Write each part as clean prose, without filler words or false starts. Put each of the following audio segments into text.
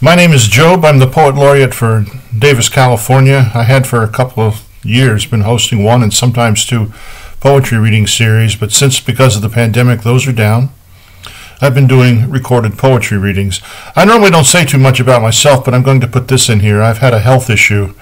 My name is Jobe. I'm the Poet Laureate for Davis, California. I had for a couple of years been hosting one and sometimes two poetry reading series, but because of the pandemic, those are down. I've been doing recorded poetry readings. I normally don't say too much about myself, but I'm going to put this in here. I've had a health issue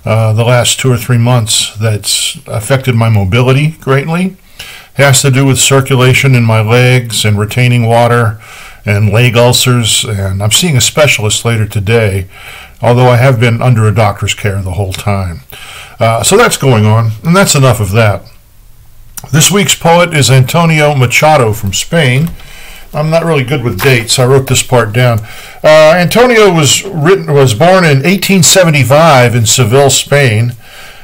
the last 2 or 3 months that's affected my mobility greatly. It has to do with circulation in my legs and retaining water and leg ulcers, and I'm seeing a specialist later today, although I have been under a doctor's care the whole time. So that's going on, and that's enough of that. This week's poet is Antonio Machado from Spain. I'm not really good with dates. I wrote this part down. Antonio was born in 1875 in Seville, Spain.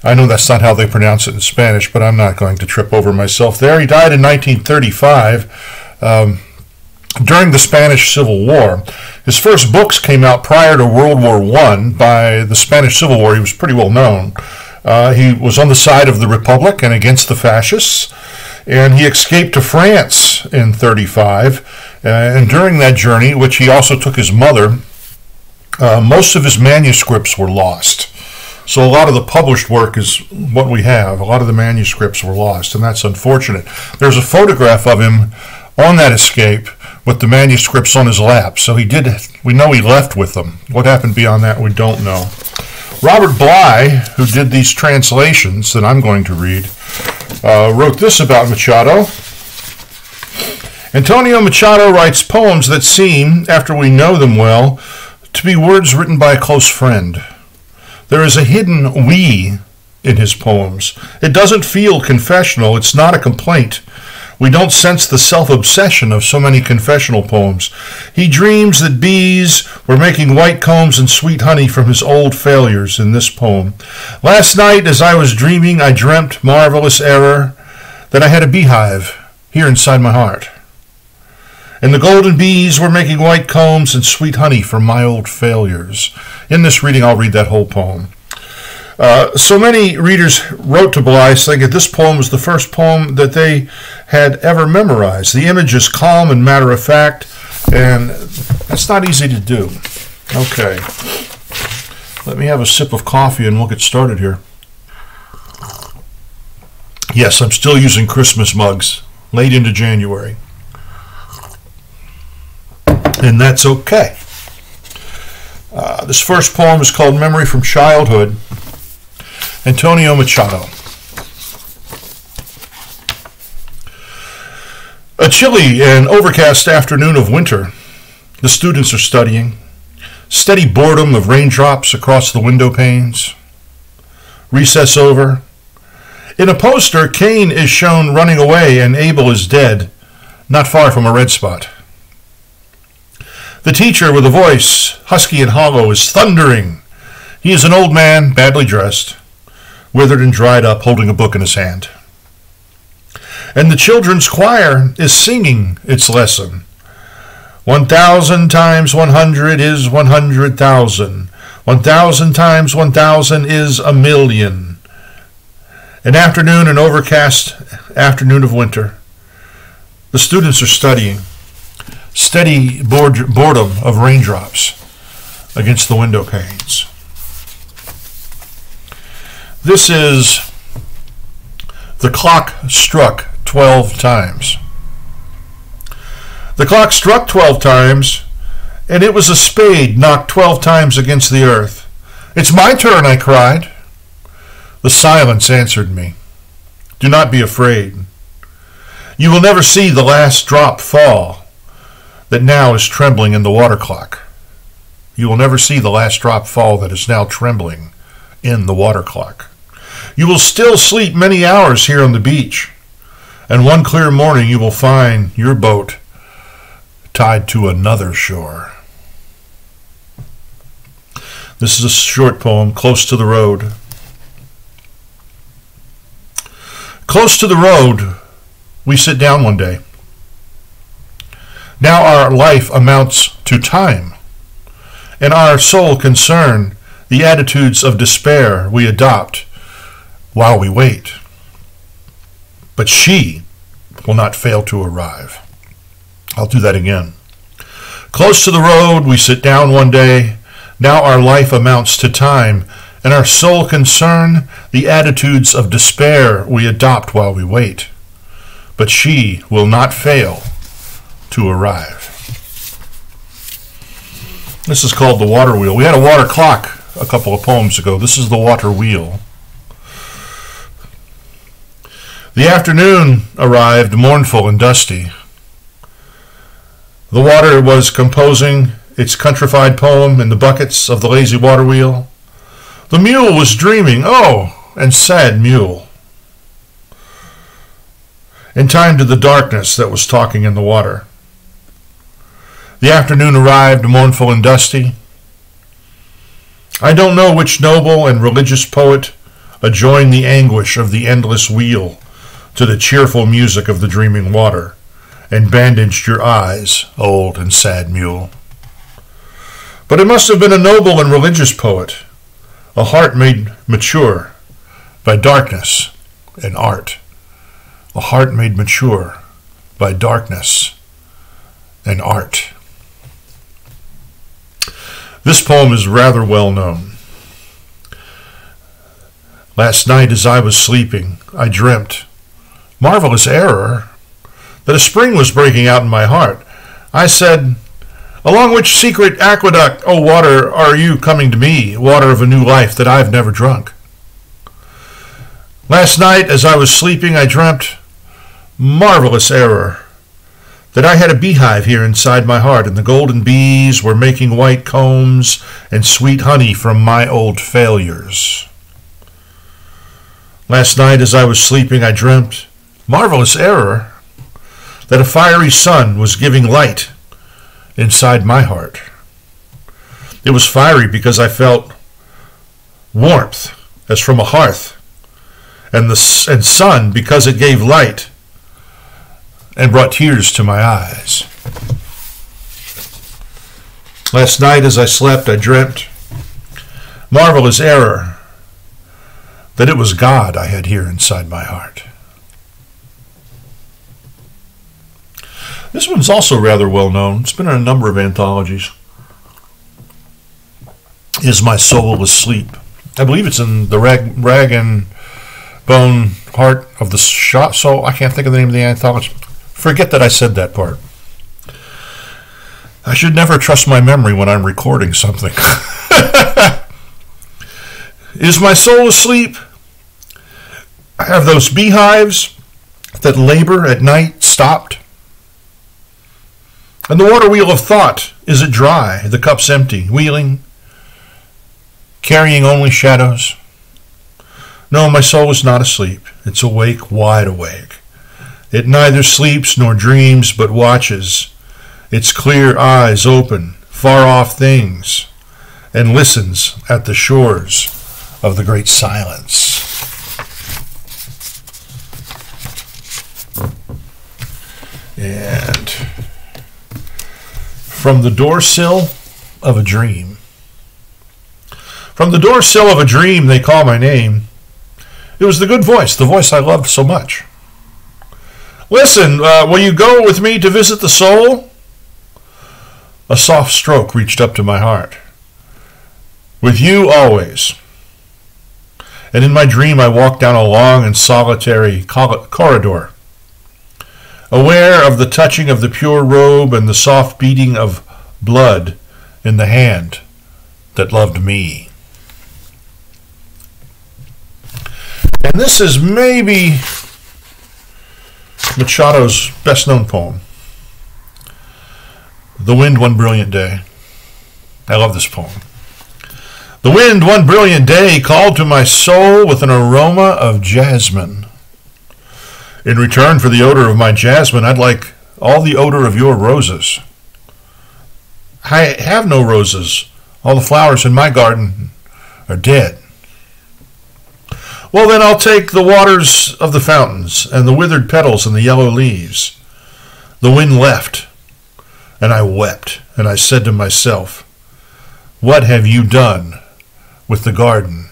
I know that's not how they pronounce it in Spanish, but I'm not going to trip over myself there. He died in 1935 during the Spanish Civil War. His first books came out prior to World War I. By the Spanish Civil War, he was pretty well known. He was on the side of the Republic and against the fascists, and he escaped to France in 1935. And during that journey, which he also took his mother, most of his manuscripts were lost. So a lot of the published work is what we have. A lot of the manuscripts were lost, and that's unfortunate. There's a photograph of him on that escape with the manuscripts on his lap. So we know he left with them. What happened beyond that, we don't know. Robert Bly, who did these translations that I'm going to read, wrote this about Machado. Antonio Machado writes poems that seem, after we know them well, to be words written by a close friend. There is a hidden we in his poems. It doesn't feel confessional. It's not a complaint. We don't sense the self-obsession of so many confessional poems. He dreams that bees were making white combs and sweet honey from his old failures in this poem. Last night, as I was dreaming, I dreamt, marvelous error, that I had a beehive here inside my heart. And the golden bees were making white combs and sweet honey from my old failures. In this reading, I'll read that whole poem. So many readers wrote to Bly saying that this poem was the first poem that they had ever memorized. The image is calm and matter-of-fact, and that's not easy to do. Okay, let me have a sip of coffee and we'll get started here. Yes, I'm still using Christmas mugs, late into January. And that's okay. This first poem is called Memory from Childhood. Antonio Machado. A chilly and overcast afternoon of winter. The students are studying. Steady boredom of raindrops across the window panes. Recess over. In a poster, Cain is shown running away and Abel is dead, not far from a red spot. The teacher, with a voice husky and hollow, is thundering. He is an old man, badly dressed, withered and dried up, holding a book in his hand. And the children's choir is singing its lesson. 1,000 times 100 is 100,000. 1,000 times 1,000 is a million. An overcast afternoon of winter. The students are studying. Steady boredom of raindrops against the window panes. This is The Clock Struck 12 Times. The clock struck 12 times, and it was a spade knocked 12 times against the earth. It's my turn, I cried. The silence answered me. Do not be afraid. You will never see the last drop fall that now is trembling in the water clock. You will never see the last drop fall that is now trembling in the water clock. You will still sleep many hours here on the beach, and one clear morning you will find your boat tied to another shore. This is a short poem, Close to the Road. Close to the road, we sit down one day. Now our life amounts to time, and our sole concern, the attitudes of despair we adopt while we wait. But she will not fail to arrive. I'll do that again. Close to the road, we sit down one day. Now our life amounts to time, and our sole concern, the attitudes of despair we adopt while we wait. But she will not fail to arrive. This is called The Water Wheel. We had a water clock a couple of poems ago. This is The Water Wheel. The afternoon arrived mournful and dusty. The water was composing its countrified poem in the buckets of the lazy water wheel. The mule was dreaming, oh, and sad mule, in time to the darkness that was talking in the water. The afternoon arrived mournful and dusty. I don't know which noble and religious poet adjoined the anguish of the endless wheel to the cheerful music of the dreaming water, and bandaged your eyes, old and sad mule. But it must have been a noble and religious poet, a heart made mature by darkness and art, a heart made mature by darkness and art. This poem is rather well known. Last night as I was sleeping, I dreamt, marvelous error, that a spring was breaking out in my heart. I said, along which secret aqueduct, O water, are you coming to me, water of a new life that I've never drunk? Last night as I was sleeping, I dreamt, marvelous error, that I had a beehive here inside my heart, and the golden bees were making white combs and sweet honey from my old failures. Last night as I was sleeping, I dreamt, marvelous error, that a fiery sun was giving light inside my heart. It was fiery because I felt warmth as from a hearth, and sun because it gave light and brought tears to my eyes. Last night as I slept, I dreamt, marvelous error, that it was God I had here inside my heart. This one's also rather well known. It's been in a number of anthologies. Is My Soul Asleep? I believe it's in the Rag and Bone Heart of the Shot Soul. I can't think of the name of the anthology. Forget that I said that part. I should never trust my memory when I'm recording something. Is my soul asleep? Have those beehives that labor at night stopped? And the water wheel of thought, is it dry, the cup's empty, wheeling, carrying only shadows? No, my soul is not asleep. It's awake, wide awake. It neither sleeps nor dreams, but watches, its clear eyes open, far off things, and listens at the shores of the great silence. And from the doorsill of a dream. From the doorsill of a dream they call my name. It was the good voice, the voice I loved so much. Listen, will you go with me to visit the soul? A soft stroke reached up to my heart. With you always. And in my dream I walked down a long and solitary corridor, aware of the touching of the pure robe and the soft beating of blood in the hand that loved me. And this is maybe Machado's best-known poem, The Wind One Brilliant Day. I love this poem. The wind one brilliant day called to my soul with an aroma of jasmine. In return for the odor of my jasmine, I'd like all the odor of your roses. I have no roses. All the flowers in my garden are dead. Well, then I'll take the waters of the fountains and the withered petals and the yellow leaves. The wind left, and I wept, and I said to myself, what have you done with the garden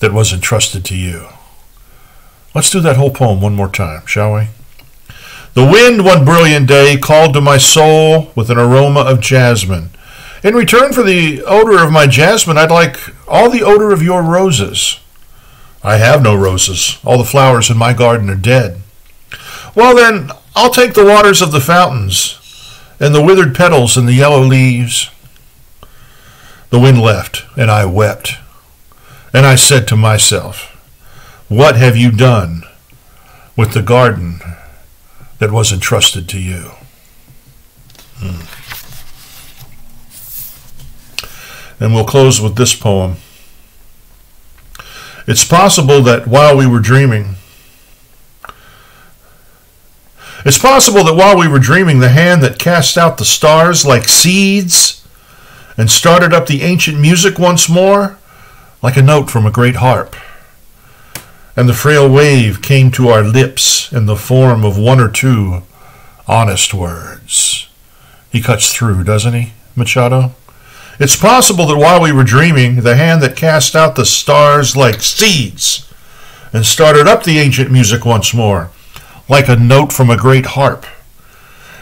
that was entrusted to you? Let's do that whole poem one more time, shall we? The wind one brilliant day called to my soul with an aroma of jasmine. In return for the odor of my jasmine, I'd like all the odor of your roses. I have no roses. All the flowers in my garden are dead. Well then, I'll take the waters of the fountains and the withered petals and the yellow leaves. The wind left, and I wept. And I said to myself, what have you done with the garden that was entrusted to you? And we'll close with this poem. It's possible that while we were dreaming, the hand that cast out the stars like seeds and started up the ancient music once more, like a note from a great harp. And the frail wave came to our lips in the form of one or two honest words. He cuts through, doesn't he, Machado? It's possible that while we were dreaming, the hand that cast out the stars like seeds and started up the ancient music once more, like a note from a great harp.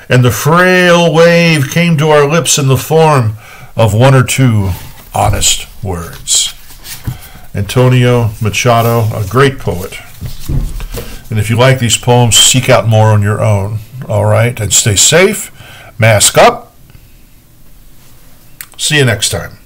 And the frail wave came to our lips in the form of one or two honest words. Antonio Machado, a great poet. And if you like these poems, seek out more on your own. All right, and stay safe, mask up. See you next time.